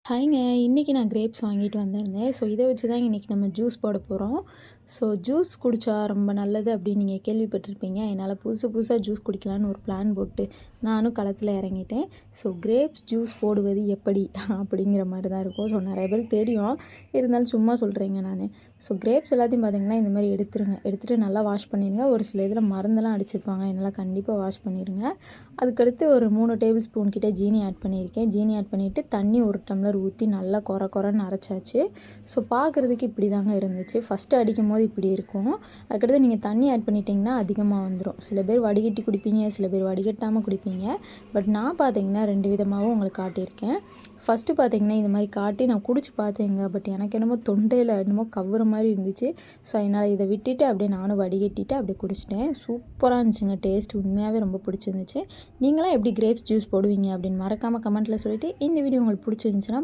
ஹாய்ங்க. இன்றைக்கி நான் கிரேப்ஸ் வாங்கிட்டு வந்திருந்தேன். ஸோ இதை வச்சு தான் இன்றைக்கி நம்ம ஜூஸ் போட போகிறோம். ஸோ ஜூஸ் குடித்தா ரொம்ப நல்லது அப்படின்னு நீங்கள் கேள்விப்பட்டிருப்பீங்க. என்னால் புதுசாக ஜூஸ் குடிக்கலான்னு ஒரு பிளான் போட்டு நானும் களத்தில் இறங்கிட்டேன். ஸோ கிரேப்ஸ் ஜூஸ் போடுவது எப்படி அப்படிங்கிற மாதிரி தான் இருக்கும். ஸோ நிறைய பேருக்கு தெரியும், இருந்தாலும் சும்மா சொல்கிறேங்க நான். ஸோ கிரேப்ஸ் எல்லாத்தையும் பார்த்திங்கன்னா இந்த மாதிரி எடுத்துகிட்டு நல்லா வாஷ் பண்ணிடுங்க. ஒரு சில இதில் மருந்தெல்லாம் அடிச்சிருப்பாங்க, என்னால் கண்டிப்பாக வாஷ் பண்ணிடுங்க. அதுக்கடுத்து ஒரு 3 டேபிள் ஸ்பூன் கிட்டே ஜீனி ஆட் பண்ணியிருக்கேன். ஜீனி ஆட் பண்ணிவிட்டு தண்ணி 1 டம்ளர் ஊற்றி நல்லா கொரன்னு அரைச்சாச்சு. ஸோ பார்க்குறதுக்கு இப்படி தாங்க இருந்துச்சு. ஃபஸ்ட்டு அடிக்கும் போது இப்படி இருக்கும். அதுக்கடுத்து நீங்கள் தண்ணி ஆட் பண்ணிட்டீங்கன்னா அதிகமாக வந்துடும். சில பேர் வடிகட்டி குடிப்பீங்க, சில பேர் வடிகட்டாமல் குடிப்பீங்க. பட் நான் பார்த்தீங்கன்னா 2 விதமாகவும் உங்களுக்கு காட்டியிருக்கேன். ஃபஸ்ட்டு பார்த்தீங்கன்னா இந்த மாதிரி காட்டி நான் குடிச்சு பார்த்தேங்க. பட் எனக்கு என்னமோ தொண்டையில் என்னமோ கவ்வுற மாதிரி இருந்துச்சு. ஸோ அதனால் இதை விட்டுட்டு அப்படியே நானும் வடிகட்டிட்டு அப்படியே குடிச்சிட்டேன். சூப்பராக இருந்துச்சுங்க. டேஸ்ட் உண்மையாகவே ரொம்ப பிடிச்சிருந்துச்சு. நீங்களாம் எப்படி கிரேப்ஸ் ஜூஸ் போடுவீங்க அப்படின்னு மறக்காமல் கமெண்ட்டில் சொல்லிவிட்டு, இந்த வீடியோ உங்களுக்கு பிடிச்சிருந்துச்சுன்னா